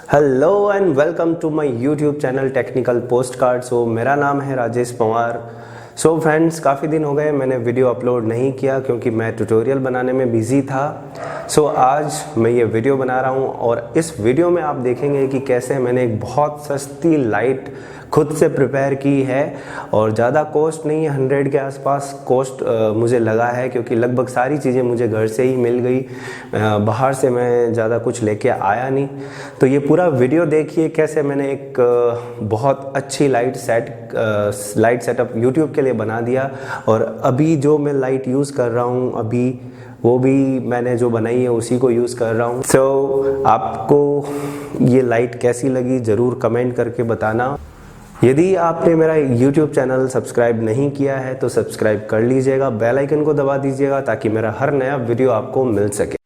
Hello and welcome to my YouTube channel technical post card. So मेरा नाम है Rajesh Panwar. So friends, काफ़ी दिन हो गए मैंने वीडियो अपलोड नहीं किया क्योंकि मैं ट्यूटोरियल बनाने में बिज़ी था। सो आज मैं ये वीडियो बना रहा हूँ और इस वीडियो में आप देखेंगे कि कैसे मैंने एक बहुत सस्ती लाइट खुद से प्रिपेयर की है और ज़्यादा कॉस्ट नहीं है, 100 के आसपास कॉस्ट मुझे लगा है क्योंकि लगभग सारी चीज़ें मुझे घर से ही मिल गई। बाहर से मैं ज़्यादा कुछ लेके आया नहीं। तो ये पूरा वीडियो देखिए कैसे मैंने एक बहुत अच्छी लाइट सेटअप यूट्यूब के लिए बना दिया। और अभी जो मैं लाइट यूज़ कर रहा हूँ अभी वो भी मैंने जो बनाई है उसी को यूज़ कर रहा हूँ। सो आपको ये लाइट कैसी लगी ज़रूर कमेंट करके बताना। यदि आपने मेरा YouTube चैनल सब्सक्राइब नहीं किया है तो सब्सक्राइब कर लीजिएगा, बेल आइकन को दबा दीजिएगा ताकि मेरा हर नया वीडियो आपको मिल सके।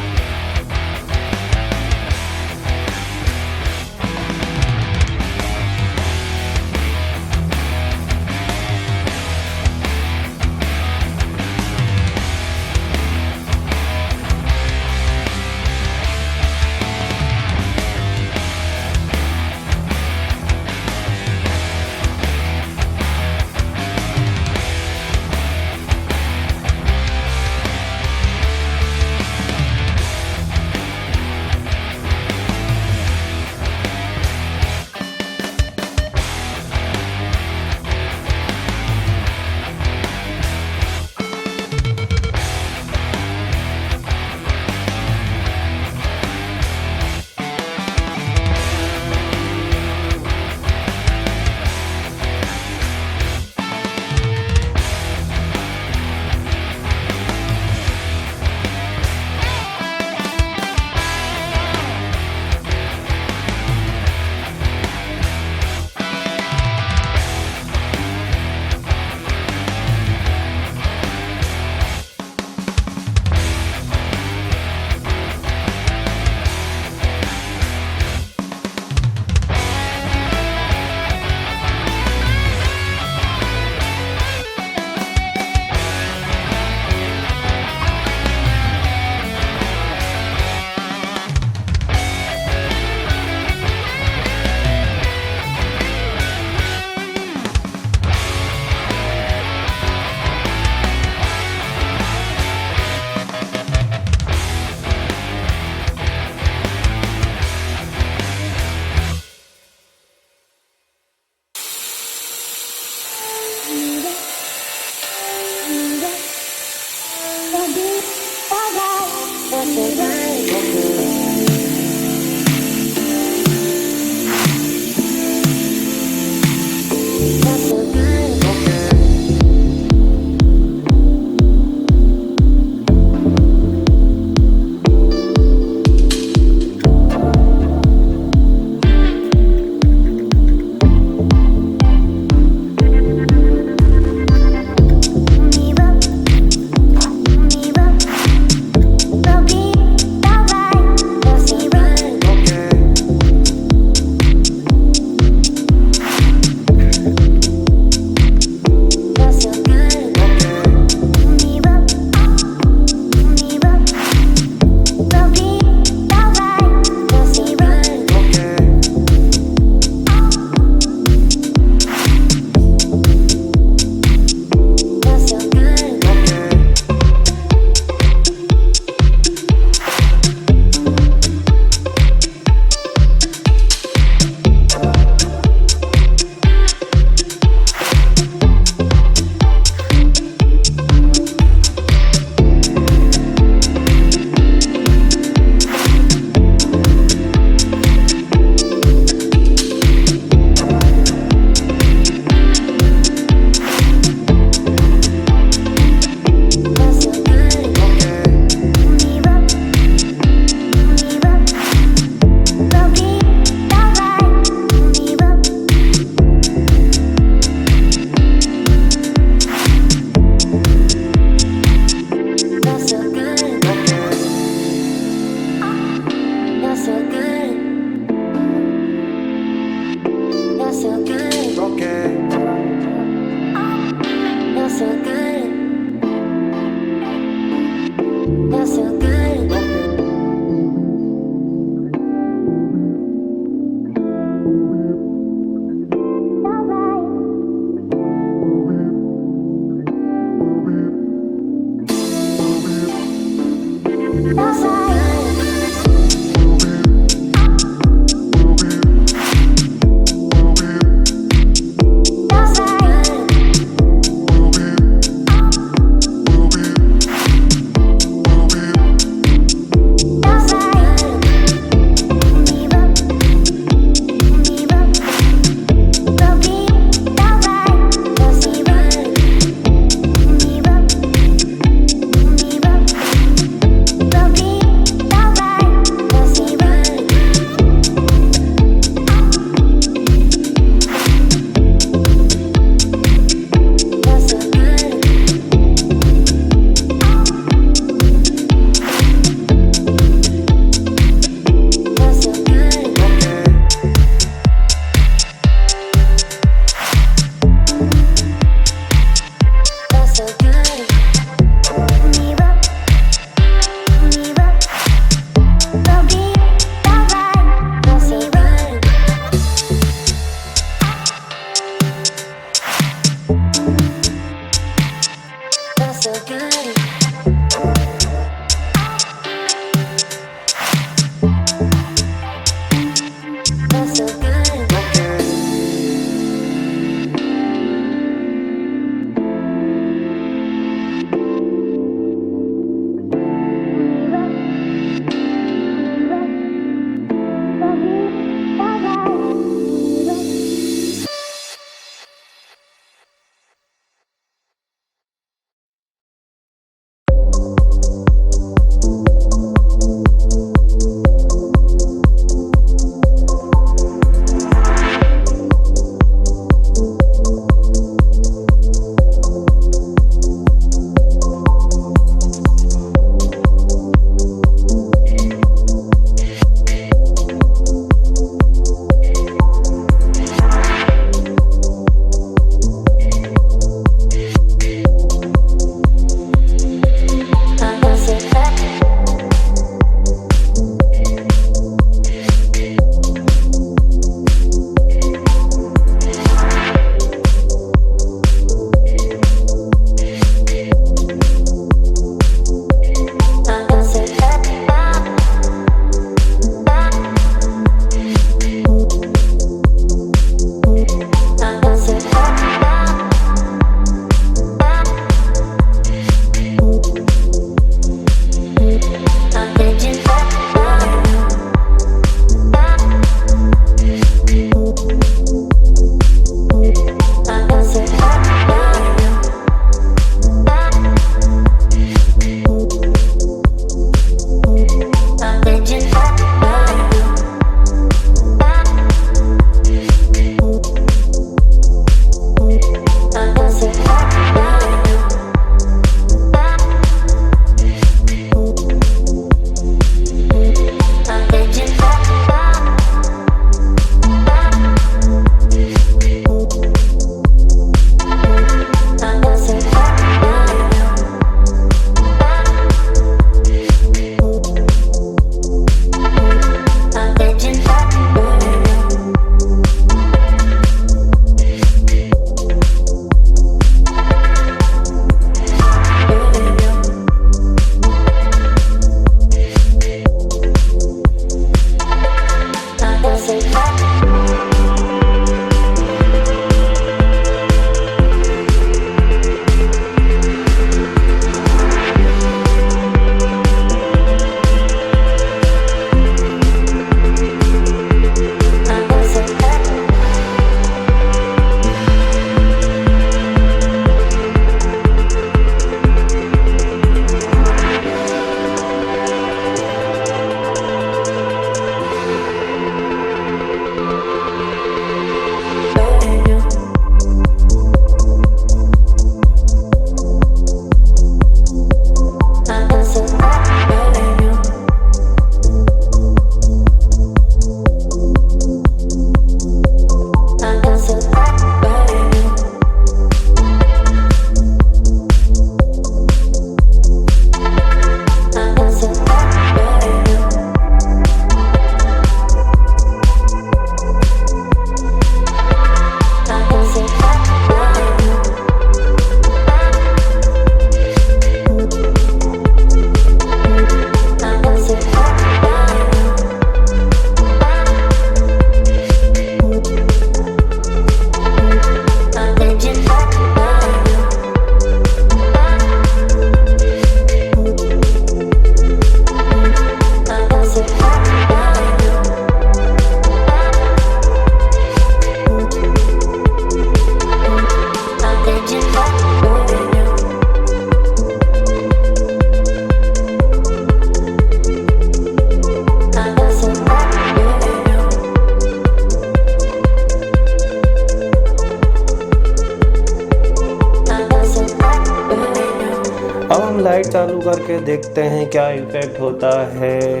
करके देखते हैं क्या इफेक्ट होता है।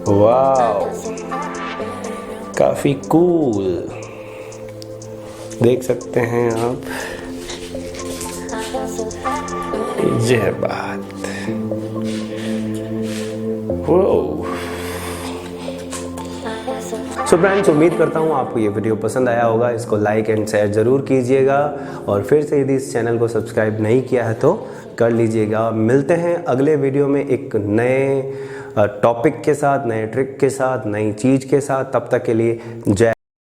वाव, काफ़ी कूल, देख सकते हैं आप। यह बात, सो फ्रेंड्स, उम्मीद करता हूँ आपको ये वीडियो पसंद आया होगा। इसको लाइक एंड शेयर ज़रूर कीजिएगा और फिर से यदि इस चैनल को सब्सक्राइब नहीं किया है तो कर लीजिएगा। मिलते हैं अगले वीडियो में एक नए टॉपिक के साथ, नए ट्रिक के साथ, नई चीज़ के साथ। तब तक के लिए जय